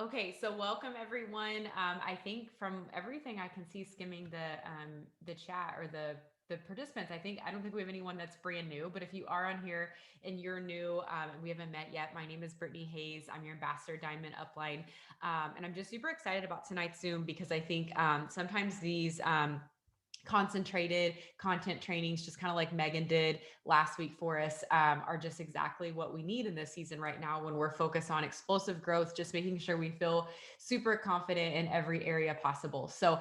Okay, so welcome everyone. I think from everything I can see skimming the chat or the participants, I don't think we have anyone that's brand new, but if you are on here and you're new and we haven't met yet, my name is Brittany Hayes. I'm your ambassador Diamond Upline. And I'm just super excited about tonight's Zoom because I think sometimes these concentrated content trainings, just kind of like Megan did last week for us, are just exactly what we need in this season right now when we're focused on explosive growth, just making sure we feel super confident in every area possible. So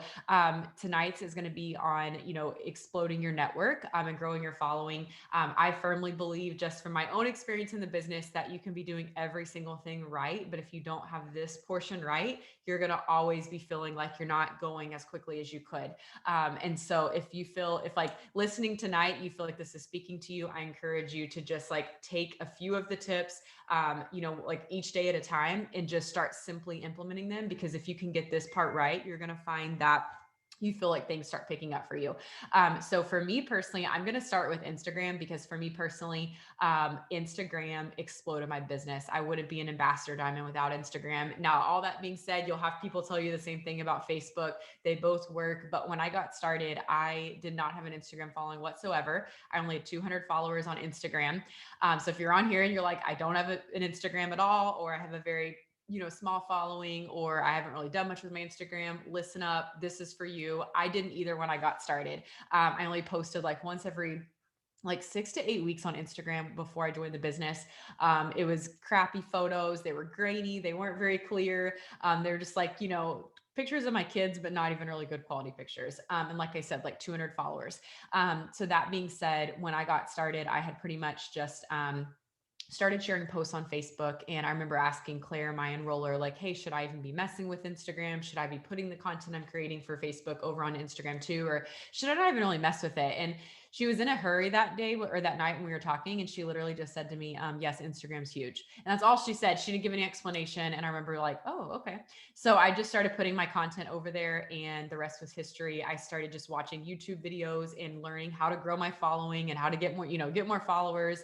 tonight's is going to be on, exploding your network and growing your following. I firmly believe, just from my own experience in the business, that you can be doing every single thing right, but if you don't have this portion right, you're going to always be feeling like you're not going as quickly as you could. And so if like listening tonight, you feel like this is speaking to you, I encourage you to just like take a few of the tips, like each day at a time and just start simply implementing them. Because if you can get this part right, you're going to find that you feel like things start picking up for you. So for me personally, I'm going to start with Instagram because for me personally, Instagram exploded my business. I wouldn't be an ambassador diamond without Instagram. Now, all that being said, you'll have people tell you the same thing about Facebook. They both work. But when I got started, I did not have an Instagram following whatsoever. I only had 200 followers on Instagram. So if you're on here and you're like, I don't have an Instagram at all, or I have a very small following, or I haven't really done much with my Instagram, listen up. This is for you. I didn't either when I got started. I only posted like once every like 6 to 8 weeks on Instagram before I joined the business. It was crappy photos. They were grainy. They weren't very clear. They were just like, pictures of my kids, but not even really good quality pictures. And like I said, like 200 followers. So that being said, when I got started, I had pretty much just, started sharing posts on Facebook. And I remember asking Claire, my enroller, like, hey, should I even be messing with Instagram? Should I be putting the content I'm creating for Facebook over on Instagram too? Or should I not even really mess with it? And she was in a hurry that day or that night when we were talking. And she literally just said to me, yes, Instagram's huge. And that's all she said. She didn't give any explanation. And I remember like, oh, okay. So I just started putting my content over there and the rest was history. I started just watching YouTube videos and learning how to grow my following and how to get more, get more followers,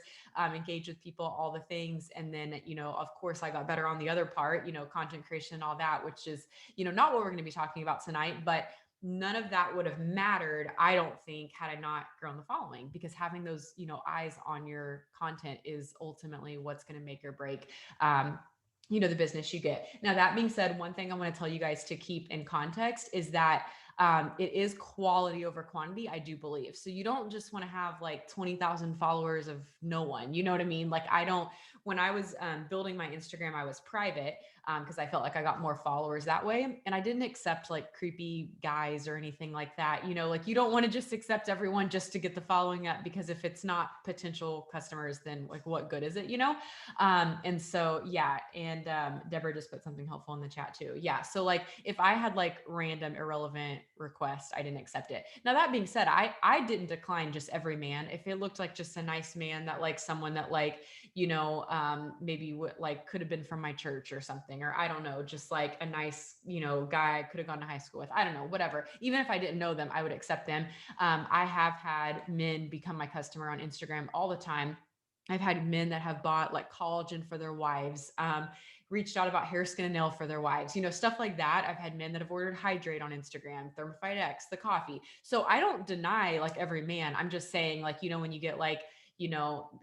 engage with people, all the things. And then, of course, I got better on the other part, content creation and all that, which is, not what we're going to be talking about tonight, but none of that would have mattered, I don't think, had I not grown the following, because having those, eyes on your content is ultimately what's going to make or break, the business you get. Now, that being said, one thing I want to tell you guys to keep in context is that it is quality over quantity, I do believe. So you don't just want to have like 20,000 followers of no one, you know what I mean? Like when I was building my Instagram, I was private because I felt like I got more followers that way. And I didn't accept like creepy guys or anything like that. Like you don't want to just accept everyone just to get the following up, because if it's not potential customers, then like what good is it, And so, yeah. And Deborah just put something helpful in the chat too. Yeah. So like if I had like random irrelevant request, I didn't accept it. Now, that being said, I didn't decline just every man. If it looked like just a nice man that like someone that like, maybe like could have been from my church or something, or I don't know, just like a nice, guy I could have gone to high school with, I don't know, whatever. Even if I didn't know them, I would accept them. I have had men become my customer on Instagram all the time. I've had men that have bought like collagen for their wives, reached out about hair, skin, and nail for their wives, stuff like that. I've had men that have ordered Hydrate on Instagram, Thermifite X, the coffee. So I don't deny like every man. I'm just saying, like, when you get like,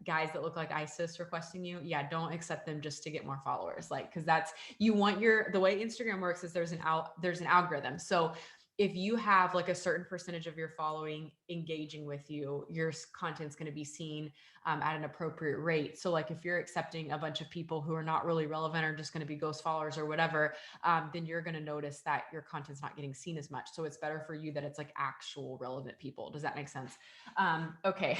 guys that look like ISIS requesting you, yeah, don't accept them just to get more followers. Like, cause that's, the way Instagram works is there's an algorithm. So if you have like a certain percentage of your following engaging with you, your content's going to be seen at an appropriate rate. So like if you're accepting a bunch of people who are not really relevant or just going to be ghost followers or whatever, then you're going to notice that your content's not getting seen as much. So it's better for you that it's like actual relevant people. Does that make sense? Okay.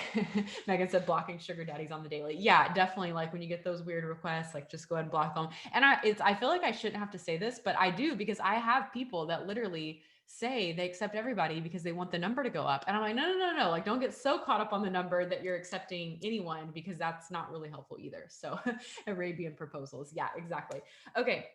Megan said blocking sugar daddies on the daily. Yeah, definitely. Like when you get those weird requests, like just go ahead and block them. And I feel like I shouldn't have to say this, but I do, because I have people that literally say they accept everybody because they want the number to go up. And I'm like, no. Like, don't get so caught up on the number that you're accepting anyone, because that's not really helpful either. So Arabian proposals. Yeah, exactly. Okay.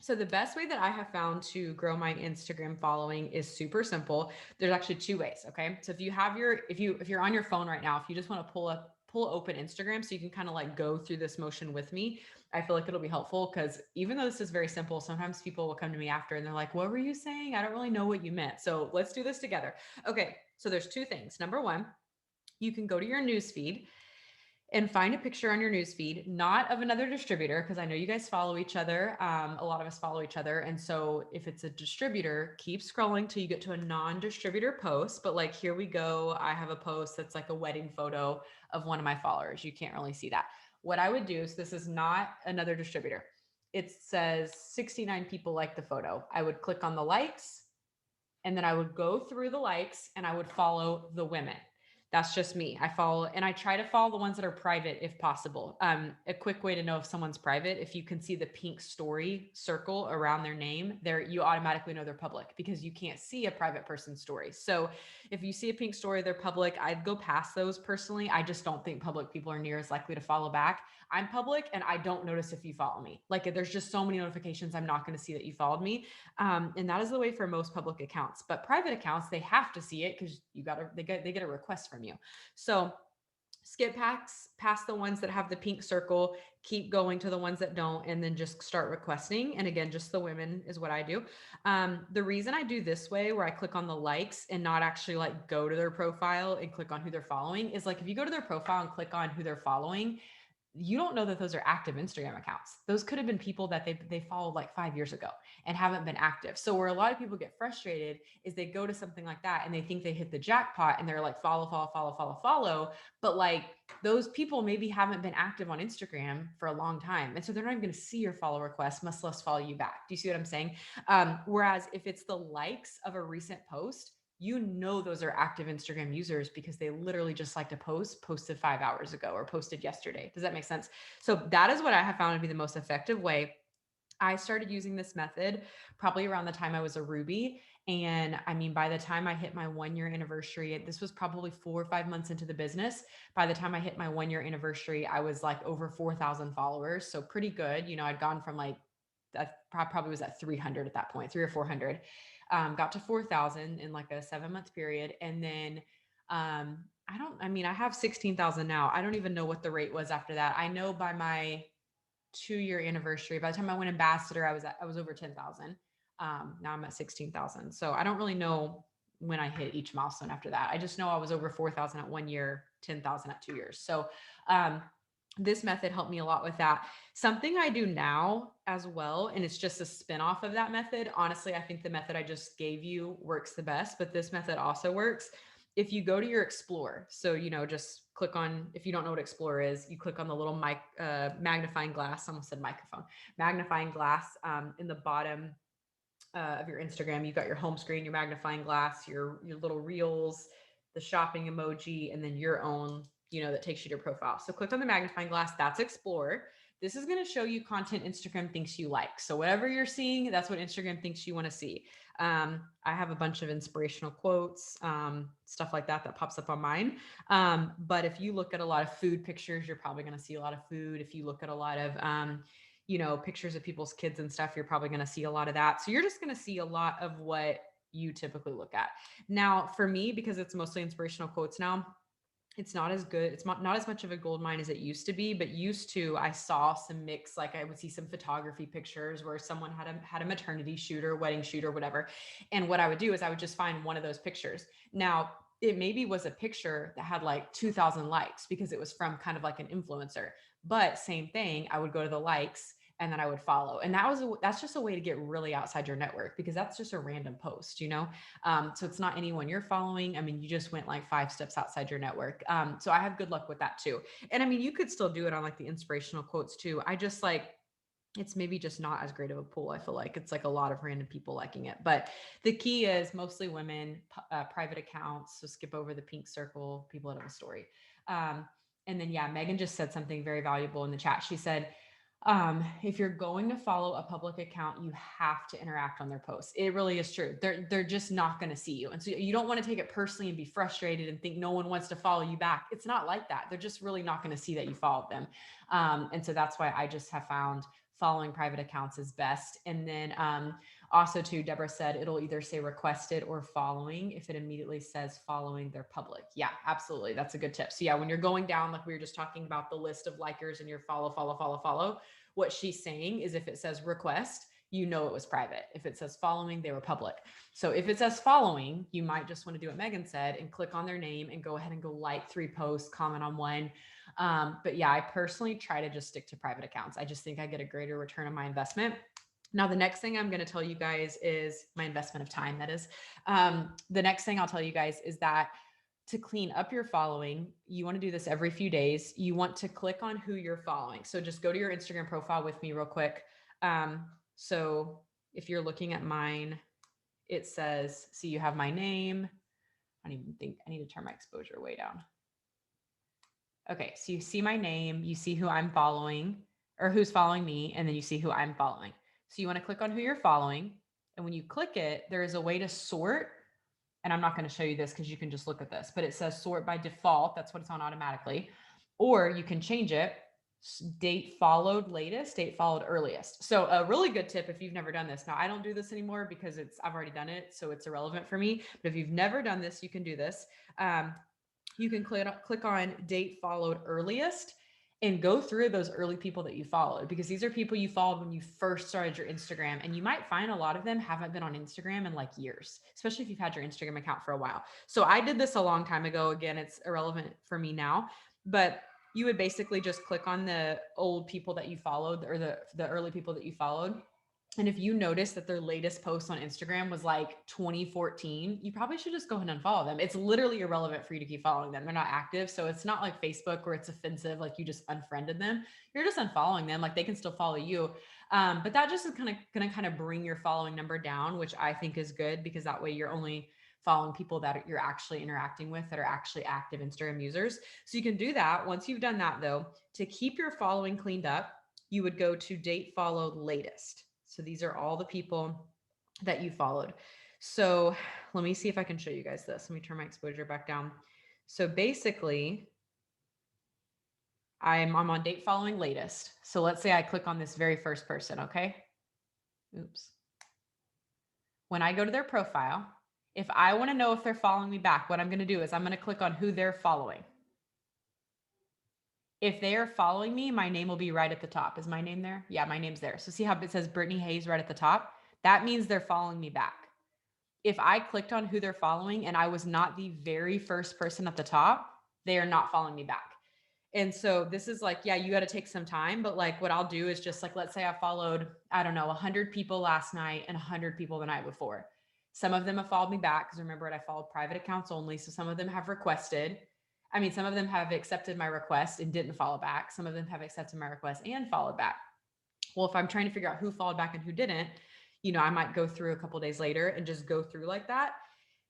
So the best way that I have found to grow my Instagram following is super simple. There's actually two ways. Okay. So if you're on your phone right now, if you just want to pull up pull open Instagram so you can kind of like go through this motion with me. I feel like it'll be helpful because even though this is very simple, sometimes people will come to me after and they're like, what were you saying? I don't really know what you meant. So let's do this together. Okay. So there's two things. Number one, you can go to your news feed and find a picture on your newsfeed, not of another distributor, because I know you guys follow each other. A lot of us follow each other. And so if it's a distributor, keep scrolling till you get to a non-distributor post. But like, here we go. I have a post that's like a wedding photo of one of my followers. You can't really see that. What I would do is, this is not another distributor. It says 69 people like the photo. I would click on the likes, and then I would go through the likes and I would follow the women. That's just me. I follow, and I try to follow the ones that are private if possible. A quick way to know if someone's private, if you can see the pink story circle around their name, there you automatically know they're public, because you can't see a private person's story. So if you see a pink story, they're public. I'd go past those personally. I just don't think public people are near as likely to follow back. I'm public and I don't notice if you follow me. Like, there's just so many notifications, I'm not going to see that you followed me. And that is the way for most public accounts. But private accounts, they have to see it because they get a request from you. So skip past the ones that have the pink circle, keep going to the ones that don't, and then just start requesting. And again, just the women is what I do. The reason I do this way, where I click on the likes and not actually like go to their profile and click on who they're following, is like, if you go to their profile and click on who they're following, you don't know that those are active Instagram accounts. Those could have been people that they followed like 5 years ago and haven't been active. So where a lot of people get frustrated is they go to something like that and they think they hit the jackpot and they're like, follow. But like, those people maybe haven't been active on Instagram for a long time. And so they're not even going to see your follow request, much less follow you back. Do you see what I'm saying? Whereas if it's the likes of a recent post, you know those are active Instagram users because they literally just like to posted 5 hours ago or posted yesterday. Does that make sense? So that is what I have found to be the most effective way. I started using this method probably around the time I was a Ruby. And I mean, by the time I hit my 1 year anniversary, this was probably 4 or 5 months into the business. By the time I hit my 1 year anniversary, I was like over 4,000 followers. So pretty good. You know, I'd gone from like, that probably was at 300 at that point, 3 or 400. Got to 4,000 in like a 7-month period. And then I have 16,000 now. I don't even know what the rate was after that. I know by my 2-year anniversary, by the time I went ambassador, I was over 10,000. Now I'm at 16,000. So I don't really know when I hit each milestone after that. I just know I was over 4,000 at 1 year, 10,000 at 2 years. So, this method helped me a lot with that. Something I do now as well, and it's just a spin-off of that method. Honestly, I think the method I just gave you works the best, but this method also works. If you go to your Explore, so, just click on, if you don't know what Explore is, you click on the little magnifying glass, I almost said microphone, magnifying glass in the bottom of your Instagram. You've got your home screen, your magnifying glass, your little reels, the shopping emoji, and then your own, that takes you to your profile. So click on the magnifying glass, that's Explore. This is going to show you content Instagram thinks you like. So whatever you're seeing, that's what Instagram thinks you want to see. I have a bunch of inspirational quotes, stuff like that pops up on mine. But if you look at a lot of food pictures, you're probably going to see a lot of food. If you look at a lot of, pictures of people's kids and stuff, you're probably going to see a lot of that. So you're just going to see a lot of what you typically look at. Now, for me, because it's mostly inspirational quotes now, it's not as good. It's not as much of a gold mine as it used to be, but used to, I saw some mix, like I would see some photography pictures where someone had a maternity shoot or wedding shoot or whatever. And what I would do is I would just find one of those pictures. Now, it maybe was a picture that had like 2,000 likes because it was from kind of like an influencer, but same thing, I would go to the likes and then I would follow. And that's just a way to get really outside your network, because that's just a random post, so it's not anyone you're following. I mean, you just went like 5 steps outside your network. So I have good luck with that too. And I mean, you could still do it on like the inspirational quotes too. I just it's maybe just not as great of a pool. I feel like it's like a lot of random people liking it, but the key is mostly women, private accounts. So skip over the pink circle, people that have a story. And then, yeah, Megan just said something very valuable in the chat. She said, if you're going to follow a public account, you have to interact on their posts. It really is true. They're just not going to see you. And so you don't want to take it personally and be frustrated and think no one wants to follow you back. It's not like that. They're just really not going to see that you followed them. And so that's why I just have found following private accounts is best. And then also too, Deborah said it'll either say requested or following if it immediately says following their public. Yeah, absolutely. That's a good tip. So yeah, when you're going down, like we were just talking about the list of likers and your follow, what she's saying is if it says request, you know it was private. If it says following, they were public. So if it says following, you might just want to do what Megan said and click on their name and go ahead and go like 3 posts, comment on one. But yeah, I personally try to just stick to private accounts. I just think I get a greater return on my investment. Now, the next thing I'm going to tell you guys is my investment of time. That is, the next thing I'll tell you guys is that to clean up your following, you want to do this every few days. You want to click on who you're following. So just go to your Instagram profile with me real quick. So if you're looking at mine, it says, see, you have my name. I don't even think I need to turn my exposure way down. Okay, so you see my name, you see who I'm following or who's following me, and then you see who I'm following. So you want to click on who you're following. And when you click it, there is a way to sort. And I'm not going to show you this because you can just look at this, but it says sort by default. That's what it's on automatically. Or you can change it, date followed latest, date followed earliest. So a really good tip if you've never done this. Now I don't do this anymore because I've already done it, so it's irrelevant for me. But if you've never done this, you can do this. You can click on date followed earliest and go through those early people that you followed, because these are people you followed when you first started your Instagram. And you might find a lot of them haven't been on Instagram in like years, especially if you've had your Instagram account for a while. So I did this a long time ago. Again, it's irrelevant for me now, but you would basically just click on the old people that you followed or the early people that you followed. And if you notice that their latest post on Instagram was like 2014, you probably should just go ahead and unfollow them. It's literally irrelevant for you to keep following them. They're not active. So it's not like Facebook where it's offensive, like you just unfriended them. You're just unfollowing them. Like they can still follow you. But that just is going to bring your following number down, which I think is good, because that way you're only following people that you're actually interacting with, that are actually active Instagram users. So you can do that. Once you've done that though, to keep your following cleaned up, you would go to date followed latest. So these are all the people that you followed. So let me see if I can show you guys this. Let me turn my exposure back down. So basically, I'm on date following latest. So let's say I click on this very first person, okay? Oops. When I go to their profile, if I want to know if they're following me back, what I'm going to do is I'm going to click on who they're following. If they are following me, my name will be right at the top. Is my name there? Yeah, my name's there. So see how it says Brittany Hayes right at the top? That means they're following me back. If I clicked on who they're following and I was not the very first person at the top, they are not following me back. And so this is like, yeah, you got to take some time, but like what I'll do is just like, let's say I followed, I don't know, 100 people last night and 100 people the night before. Some of them have followed me back because remember, I followed private accounts only. So some of them have requested. I mean, some of them have accepted my request and didn't follow back. Some of them have accepted my request and followed back. Well, if I'm trying to figure out who followed back and who didn't, I might go through a couple days later and just go through like that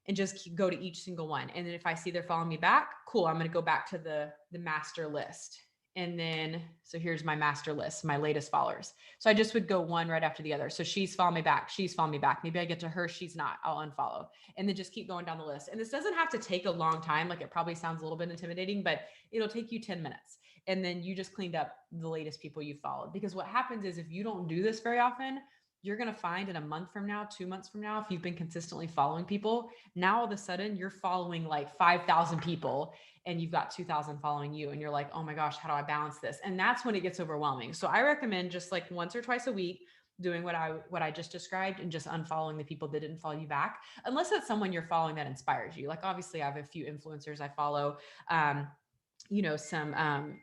and just go to each single one. And then if I see they're following me back, cool, I'm going to go back to the master list. And then, so here's my master list, my latest followers. So I just would go one right after the other. So she's following me back. She's following me back. Maybe I get to her. She's not. I'll unfollow. And then just keep going down the list. And this doesn't have to take a long time. Like it probably sounds a little bit intimidating, but it'll take you 10 minutes. And then you just cleaned up the latest people you followed. Because what happens is if you don't do this very often, you're going to find in a month from now, 2 months from now, if you've been consistently following people, now all of a sudden you're following like 5,000 people and you've got 2,000 following you. And you're like, oh my gosh, how do I balance this? And that's when it gets overwhelming. So I recommend just like once or twice a week doing what I just described and just unfollowing the people that didn't follow you back, unless it's someone you're following that inspires you. Like obviously I have a few influencers I follow, some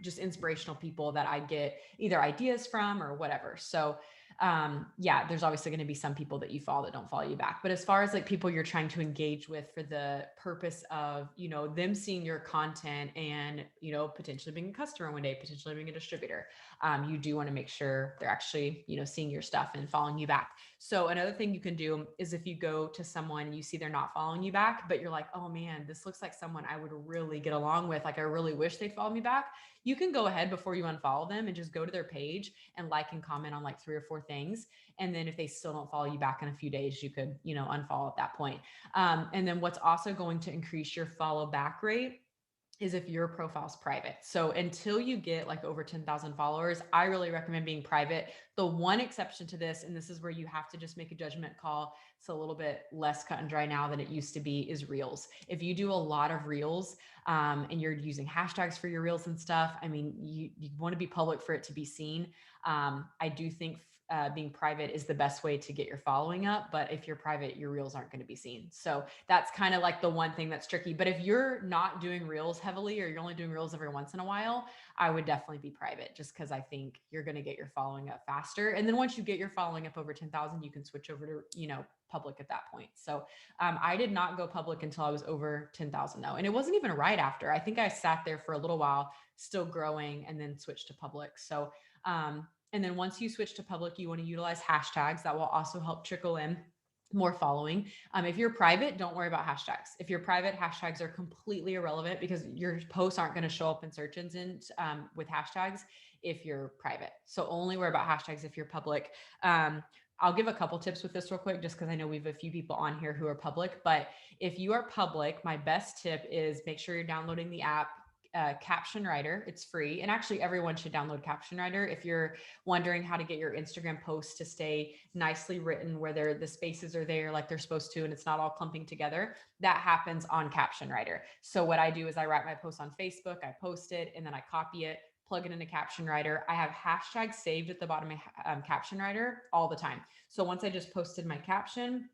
just inspirational people that I get either ideas from or whatever. So yeah, there's obviously going to be some people that you follow that don't follow you back. But as far as like people you're trying to engage with for the purpose of, them seeing your content and, potentially being a customer one day, potentially being a distributor, you do want to make sure they're actually, seeing your stuff and following you back. So another thing you can do is if you go to someone, you see they're not following you back, but you're like, oh man, this looks like someone I would really get along with. Like, I really wish they'd follow me back. You can go ahead before you unfollow them and just go to their page and like and comment on like 3 or 4 things. And then if they still don't follow you back in a few days, you could, unfollow at that point. And then what's also going to increase your follow back rate is if your profile's private. So until you get like over 10,000 followers, I really recommend being private. The one exception to this, and this is where you have to just make a judgment call, it's a little bit less cut and dry now than it used to be, is reels. If you do a lot of reels and you're using hashtags for your reels and stuff, I mean, you want to be public for it to be seen. I do think being private is the best way to get your following up. But if you're private, your reels aren't going to be seen. So that's kind of like the one thing that's tricky. But if you're not doing reels heavily, or you're only doing reels every once in a while, I would definitely be private, just because I think you're going to get your following up faster. And then once you get your following up over 10,000, you can switch over to, public at that point. So I did not go public until I was over 10,000 though. And it wasn't even right after. I think I sat there for a little while, still growing, and then switched to public. So, and then once you switch to public, you want to utilize hashtags. That will also help trickle in more following. If you're private, don't worry about hashtags. If you're private, hashtags are completely irrelevant because your posts aren't going to show up in search engines with hashtags if you're private. So only worry about hashtags if you're public. I'll give a couple tips with this real quick, just because I know we have a few people on here who are public. But if you are public, my best tip is make sure you're downloading the app. Caption Writer. It's free. And actually, everyone should download Caption Writer. If you're wondering how to get your Instagram posts to stay nicely written, where the spaces are there like they're supposed to, and it's not all clumping together, that happens on Caption Writer. So what I do is I write my post on Facebook, I post it, and then I copy it, plug it into Caption Writer. I have hashtags saved at the bottom of Caption Writer all the time. So once I just posted my caption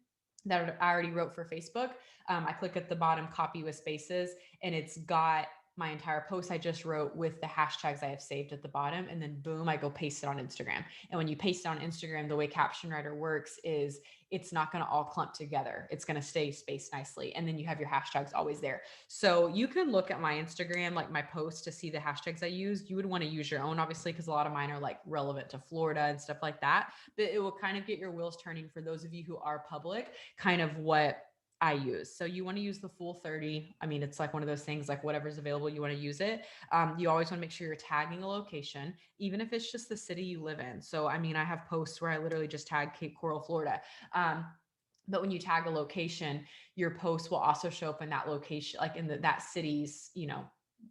that I already wrote for Facebook, I click at the bottom, copy with spaces, and it's got my entire post I just wrote with the hashtags I have saved at the bottom. And then boom, I go paste it on Instagram. And when you paste it on Instagram, the way Caption Writer works is it's not going to all clump together. It's going to stay spaced nicely. And then you have your hashtags always there. So you can look at my Instagram, like my posts, to see the hashtags I use. You would want to use your own, obviously, because a lot of mine are like relevant to Florida and stuff like that. But it will kind of get your wheels turning for those of you who are public, kind of what I use. So you want to use the full 30. I mean, it's like one of those things, like whatever's available, you want to use it. You always want to make sure you're tagging a location, even if it's just the city you live in. So, I mean, I have posts where I literally just tag Cape Coral, Florida. But when you tag a location, your post will also show up in that location, like in that city's,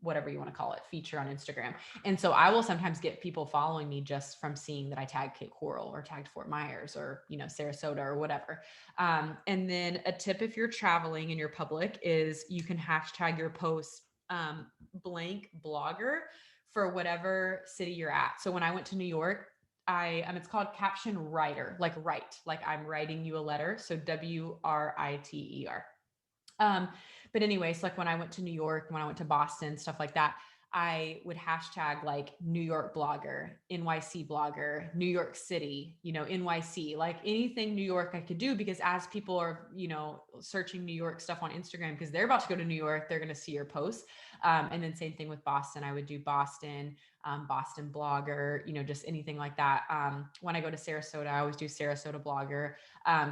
whatever you want to call it, feature on Instagram. And so I will sometimes get people following me just from seeing that I tagged Cape Coral or tagged Fort Myers or, Sarasota or whatever. And then a tip if you're traveling and you're public is you can hashtag your post blank blogger for whatever city you're at. So when I went to New York, it's called Caption Writer, like write, like I'm writing you a letter. So WRITER. But anyways, like when I went to New York, when I went to Boston, stuff like that, I would hashtag like New York blogger, NYC blogger, New York City, NYC, like anything New York I could do, because as people are, searching New York stuff on Instagram, because they're about to go to New York, they're going to see your posts. And then same thing with Boston. I would do Boston, Boston blogger, just anything like that. When I go to Sarasota, I always do Sarasota blogger,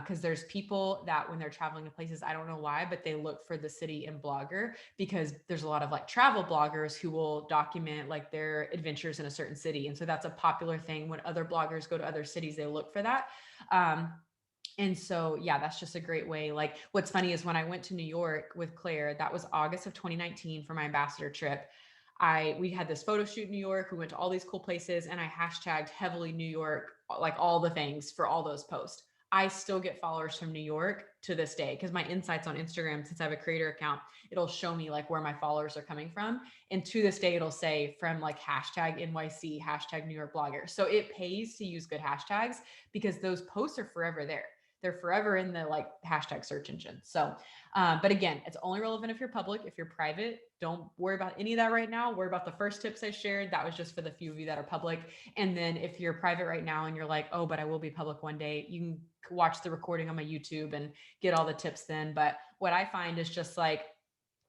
because there's people that when they're traveling to places, I don't know why, but they look for the city in blogger, because there's a lot of like travel bloggers who will document like their adventures in a certain city. And so that's a popular thing. When other bloggers go to other cities, they look for that. And so, yeah, that's just a great way. Like what's funny is when I went to New York with Claire, that was August of 2019 for my ambassador trip. We had this photo shoot in New York. We went to all these cool places, and I hashtagged heavily New York, like all the things for all those posts. I still get followers from New York to this day, because my insights on Instagram, since I have a creator account, it'll show me like where my followers are coming from. And to this day, it'll say from like hashtag NYC, hashtag New York blogger. So it pays to use good hashtags, because those posts are forever there. They're forever in the like hashtag search engine. So, but again, it's only relevant if you're public. If you're private, don't worry about any of that right now. Worry about the first tips I shared. That was just for the few of you that are public. And then if you're private right now and you're like, oh, but I will be public one day, you can watch the recording on my YouTube and get all the tips then. But what I find is just like,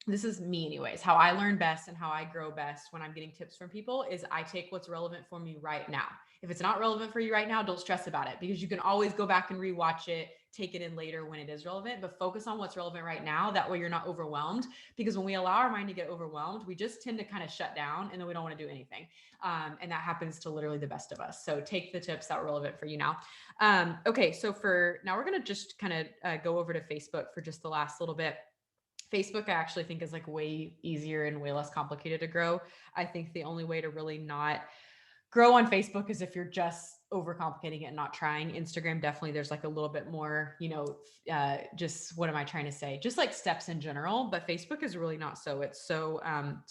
this is me anyways, how I learn best and how I grow best when I'm getting tips from people is I take what's relevant for me right now. If it's not relevant for you right now, don't stress about it, because you can always go back and rewatch it, take it in later when it is relevant, but focus on what's relevant right now. That way you're not overwhelmed, because when we allow our mind to get overwhelmed, we just tend to kind of shut down and then we don't want to do anything. And that happens to literally the best of us. So take the tips that are relevant for you now. Okay. So for now, we're going to just kind of go over to Facebook for just the last little bit. Facebook, I actually think is like way easier and way less complicated to grow. I think the only way to really not grow on Facebook is if you're just overcomplicating it and not trying. Instagram, definitely, there's like a little bit more, just what am I trying to say? Just like steps in general. But Facebook is really not so. It's so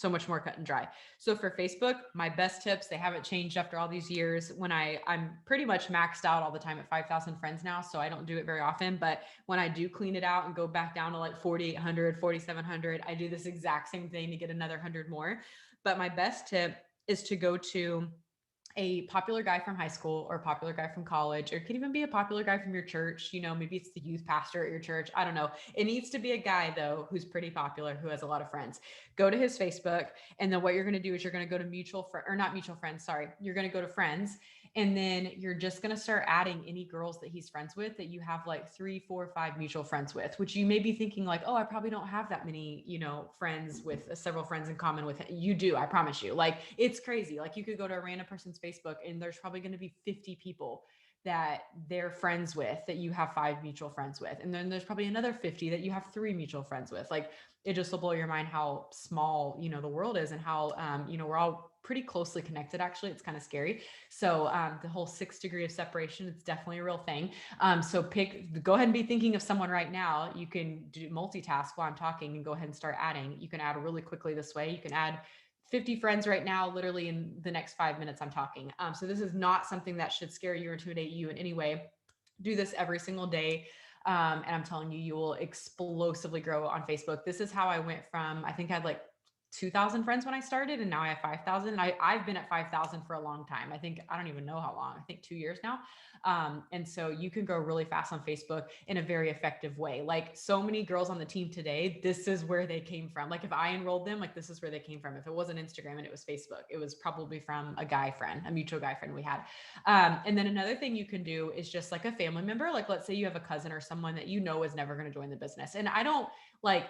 much more cut and dry. So for Facebook, my best tips, they haven't changed after all these years. When I'm pretty much maxed out all the time at 5,000 friends now, so I don't do it very often. But when I do clean it out and go back down to like 4,800, 4,700, I do this exact same thing to get another 100 more. But my best tip is to go to a popular guy from high school or a popular guy from college, or it could even be a popular guy from your church. Maybe it's the youth pastor at your church. I don't know. It needs to be a guy, though, who's pretty popular, who has a lot of friends. Go to his Facebook. And then what you're going to do is you're going to go to not mutual friends. Sorry. You're going to go to friends. And then you're just going to start adding any girls that he's friends with that you have like 3, 4, 5 mutual friends with, which you may be thinking like, oh, I probably don't have that many, friends with several friends in common with him. You do. I promise you. Like, it's crazy. Like, you could go to a random person's Facebook and there's probably going to be 50 people that they're friends with that you have 5 mutual friends with. And then there's probably another 50 that you have 3 mutual friends with. Like, it just will blow your mind how small, the world is, and how, we're all pretty closely connected. Actually, it's kind of scary. So the whole 6 degree of separation, it's definitely a real thing. So go ahead and be thinking of someone right now. You can do multitask while I'm talking and go ahead and start adding. You can add really quickly this way. You can add 50 friends right now, literally in the next 5 minutes I'm talking. So this is not something that should scare you or intimidate you in any way. Do this every single day. And I'm telling you, you will explosively grow on Facebook. This is how I went from, I think I had like 2,000 friends when I started, and now I have 5,000. I've been at 5,000 for a long time. I don't even know how long. I think 2 years now. And so you can grow really fast on Facebook in a very effective way. Like, so many girls on the team today, this is where they came from. Like, if I enrolled them, like, this is where they came from. If it wasn't Instagram and it was Facebook, it was probably from a guy friend, a mutual guy friend we had. And then another thing you can do is just like a family member. Like, let's say you have a cousin or someone that you know is never going to join the business. And I don't like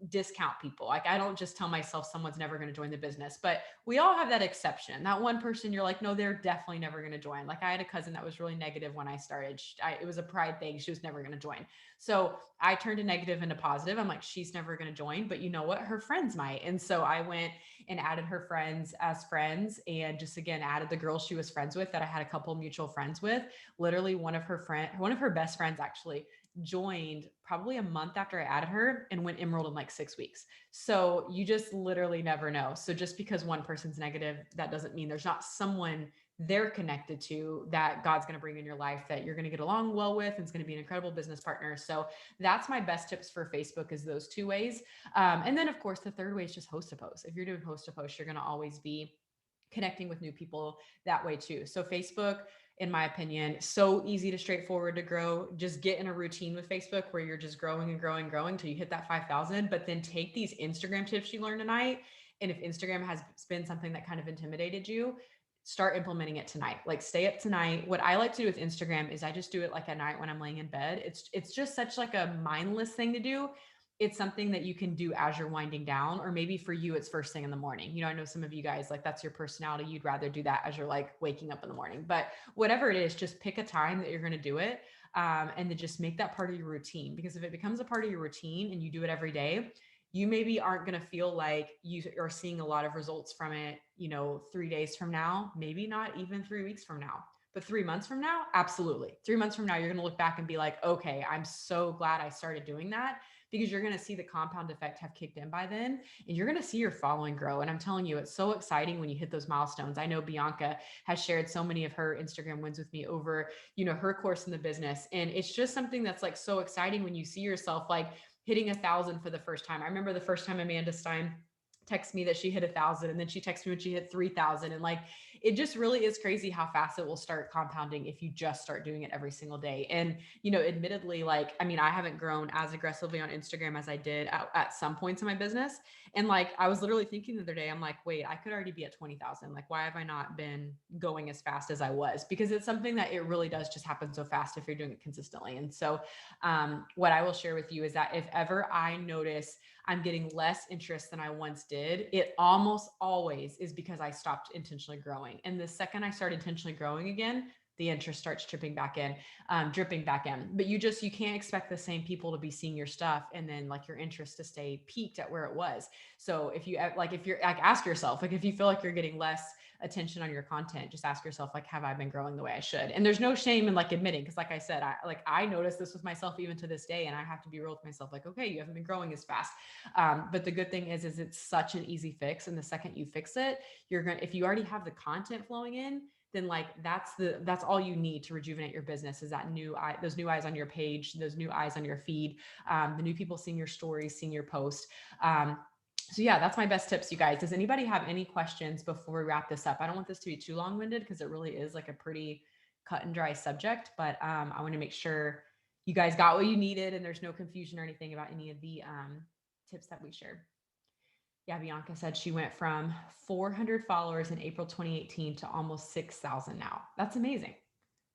discount people. Like, I don't just tell myself someone's never going to join the business, but we all have that exception. That one person you're like, no, they're definitely never going to join. Like, I had a cousin that was really negative when I started. It was a pride thing. She was never going to join. So I turned a negative into positive. I'm like, she's never going to join, but you know what? Her friends might. And so I went and added her friends as friends, and just, again, added the girls she was friends with that I had a couple mutual friends with. Literally one of her best friends actually joined probably a month after I added her and went emerald in like 6 weeks. So you just literally never know. So just because one person's negative, that doesn't mean there's not someone they're connected to that God's going to bring in your life that you're going to get along well with, and it's going to be an incredible business partner. So that's my best tips for Facebook, is those 2 ways. And then of course, the third way is just host to post. If you're doing host to post, you're going to always be connecting with new people that way too. So Facebook, in my opinion, so easy to straightforward to grow. Just get in a routine with Facebook where you're just growing and growing and growing till you hit that 5,000. But then take these Instagram tips you learned tonight. And if Instagram has been something that kind of intimidated you, start implementing it tonight. Like, stay up tonight. What I like to do with Instagram is I just do it like at night when I'm laying in bed. It's just such like a mindless thing to do. It's something that you can do as you're winding down, or maybe for you, it's first thing in the morning. I know some of you guys, like, that's your personality. You'd rather do that as you're like waking up in the morning, but whatever it is, just pick a time that you're going to do it. And then just make that part of your routine, because if it becomes a part of your routine and you do it every day, you maybe aren't going to feel like you are seeing a lot of results from it, 3 days from now, maybe not even 3 weeks from now, but 3 months from now, absolutely. 3 months from now, you're going to look back and be like, okay, I'm so glad I started doing that, because you're going to see the compound effect have kicked in by then, and you're going to see your following grow. And I'm telling you, it's so exciting when you hit those milestones. I know Bianca has shared so many of her Instagram wins with me over, her course in the business. And it's just something that's like so exciting when you see yourself like hitting 1,000 for the first time. I remember the first time Amanda Stein texted me that she hit 1,000, and then she texted me when she hit 3,000. And like, it just really is crazy how fast it will start compounding if you just start doing it every single day. And, admittedly, like, I mean, I haven't grown as aggressively on Instagram as I did at some points in my business. And like, I was literally thinking the other day, I'm like, wait, I could already be at 20,000. Like, why have I not been going as fast as I was? Because it's something that it really does just happen so fast if you're doing it consistently. And so what I will share with you is that if ever I notice I'm getting less interest than I once did, it almost always is because I stopped intentionally growing. And the second I start intentionally growing again, the interest starts dripping back in. But you can't expect the same people to be seeing your stuff and then like your interest to stay peaked at where it was. So if you're like, ask yourself, like, if you feel like you're getting less attention on your content, just ask yourself, like, have I been growing the way I should? And there's no shame in like admitting, because like I said, I noticed this with myself even to this day, and I have to be real with myself, like, okay, you haven't been growing as fast. But the good thing is it's such an easy fix, and the second you fix it, if you already have the content flowing in, then like that's all you need to rejuvenate your business, is those new eyes on your page, those new eyes on your feed, the new people seeing your stories, seeing your post. So yeah, that's my best tips, you guys. Does anybody have any questions before we wrap this up? I don't want this to be too long-winded because it really is like a pretty cut and dry subject, but I want to make sure you guys got what you needed and there's no confusion or anything about any of the tips that we shared. Yeah, Bianca said she went from 400 followers in April 2018 to almost 6,000 now. That's amazing.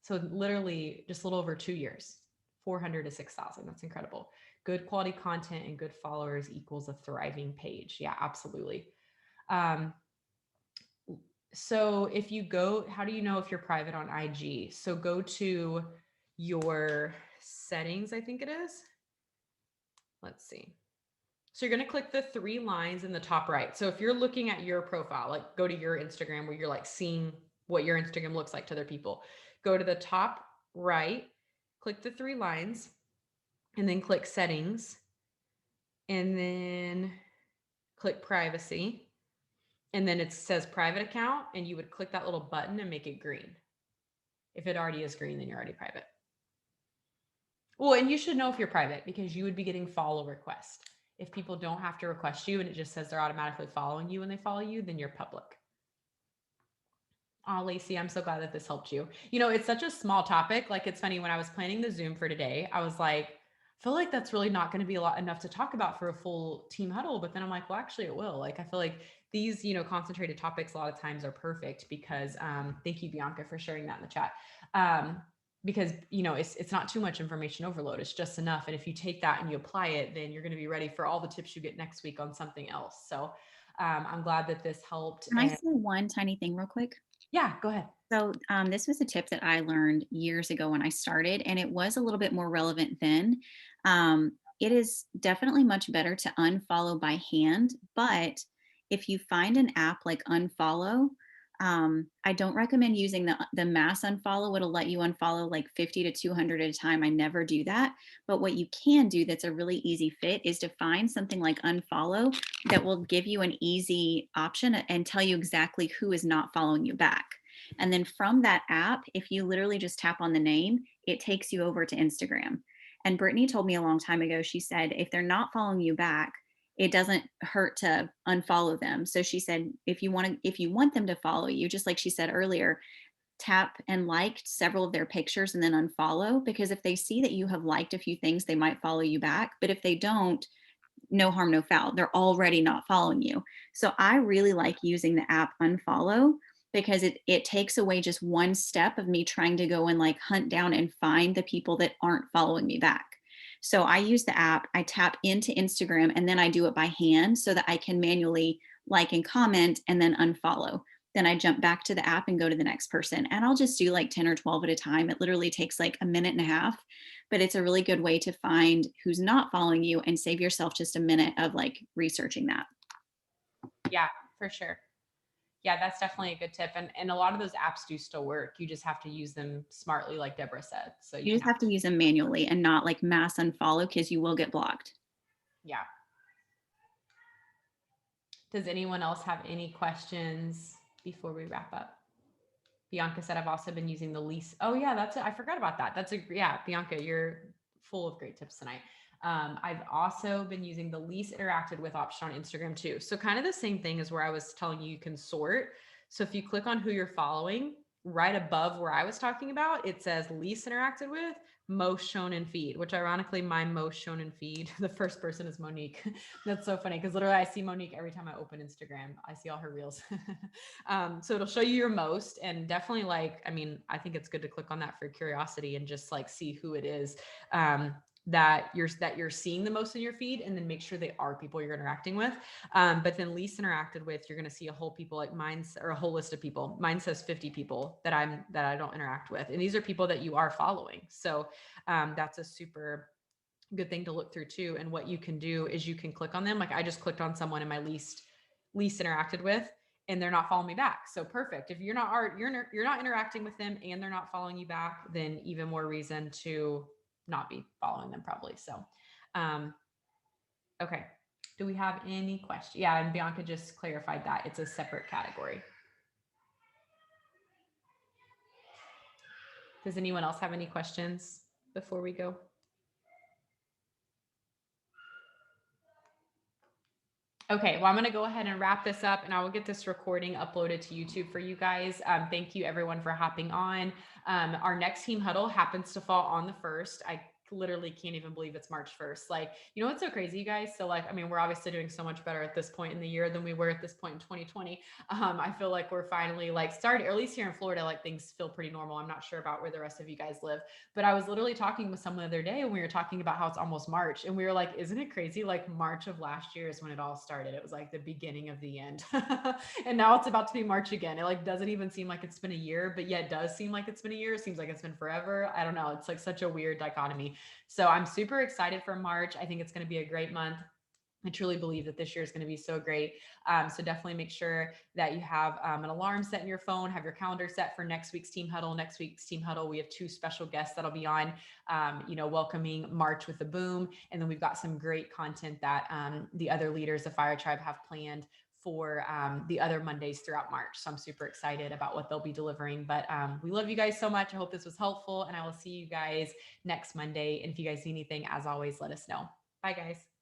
So literally just a little over 2 years, 400 to 6,000. That's incredible. Good quality content and good followers equals a thriving page. Yeah, absolutely. So if you go, how do you know if you're private on IG? So go to your settings, I think it is. Let's see. So you're going to click the 3 lines in the top right. So if you're looking at your profile, like go to your Instagram where you're like seeing what your Instagram looks like to other people, go to the top right, click the 3 lines, and then click settings, and then click privacy. And then it says private account, and you would click that little button and make it green. If it already is green, then you're already private. Well, and you should know if you're private because you would be getting follow requests. If people don't have to request you and it just says they're automatically following you when they follow you, then you're public. Oh, Lacey, I'm so glad that this helped you. You know, it's such a small topic. Like, it's funny, when I was planning the Zoom for today, I was like, I feel like that's really not going to be enough to talk about for a full team huddle. But then I'm like, well, actually it will. Like, I feel like these, concentrated topics a lot of times are perfect because, thank you, Bianca, for sharing that in the chat. Because it's not too much information overload, it's just enough, and if you take that and you apply it, then you're going to be ready for all the tips you get next week on something else. So I'm glad that this helped. Can I say one tiny thing real quick? Yeah, go ahead. So this was a tip that I learned years ago when I started, and it was a little bit more relevant then. It is definitely much better to unfollow by hand, but if you find an app like Unfollow, I don't recommend using the mass unfollow. It'll let you unfollow like 50 to 200 at a time. I never do that. But what you can do that's a really easy fit is to find something like Unfollow that will give you an easy option and tell you exactly who is not following you back. And then from that app, if you literally just tap on the name, it takes you over to Instagram. And Brittany told me a long time ago, she said, if they're not following you back, it doesn't hurt to unfollow them. So she said, if you want them to follow you, just like she said earlier, tap and liked several of their pictures and then unfollow, because if they see that you have liked a few things, they might follow you back. But if they don't, no harm, no foul. They're already not following you. So I really like using the app Unfollow because it takes away just one step of me trying to go and like hunt down and find the people that aren't following me back. So I use the app, I tap into Instagram, and then I do it by hand so that I can manually like and comment and then unfollow. Then I jump back to the app and go to the next person. And I'll just do like 10 or 12 at a time. It literally takes like a minute and a half, but it's a really good way to find who's not following you and save yourself just a minute of like researching that. Yeah, for sure. Yeah, that's definitely a good tip. And a lot of those apps do still work. You just have to use them smartly, like Deborah said. So You just have to use them manually and not like mass unfollow because you will get blocked. Yeah. Does anyone else have any questions before we wrap up? Bianca said, I've also been using the lease. Oh yeah, that's it. I forgot about that. Yeah, Bianca, you're full of great tips tonight. I've also been using the least interacted with option on Instagram too. So kind of the same thing as where I was telling you can sort. So if you click on who you're following, right above where I was talking about, it says least interacted with, most shown in feed, which ironically my most shown in feed, the first person is Monique. That's so funny because literally I see Monique every time I open Instagram. I see all her reels. So it'll show you your most, and definitely I think it's good to click on that for curiosity and just like see who it is. that you're seeing the most in your feed, and then make sure they are people you're interacting with. But then least interacted with, you're going to see a whole people like mine's, or a whole list of people. Mine says 50 people that I don't interact with, and these are people that you are following. So that's a super good thing to look through too. And what you can do is you can click on them. Like I just clicked on someone in my least interacted with, and they're not following me back. So perfect. If you're not interacting with them and they're not following you back, then even more reason to not be following them probably. So, okay. Do we have any questions? Yeah, and Bianca just clarified that it's a separate category. Does anyone else have any questions before we go? Okay, well, I'm going to go ahead and wrap this up, and I will get this recording uploaded to YouTube for you guys. Thank you, everyone, for hopping on. Our next team huddle happens to fall on the 1st. I literally can't even believe it's March 1st. Like, you know what's so crazy, you guys? So like, I mean, we're obviously doing so much better at this point in the year than we were at this point in 2020. I feel like we're finally like starting, or at least here in Florida, like things feel pretty normal. I'm not sure about where the rest of you guys live, but I was literally talking with someone the other day, and we were talking about how it's almost March, and we were like, isn't it crazy? Like March of last year is when it all started. It was like the beginning of the end. And now it's about to be March again. It like doesn't even seem like it's been a year, but yet it does seem like it's been a year. It seems like it's been forever. I don't know. It's like such a weird dichotomy. So I'm super excited for March. I think it's going to be a great month. I truly believe that this year is going to be so great. So definitely make sure that you have an alarm set in your phone, have your calendar set for next week's team huddle. Next week's team huddle, we have 2 special guests that'll be on, welcoming March with a boom. And then we've got some great content that the other leaders of Fire Tribe have planned for the other Mondays throughout March. So I'm super excited about what they'll be delivering. But we love you guys so much. I hope this was helpful, and I will see you guys next Monday. And if you guys see anything, as always, let us know. Bye, guys.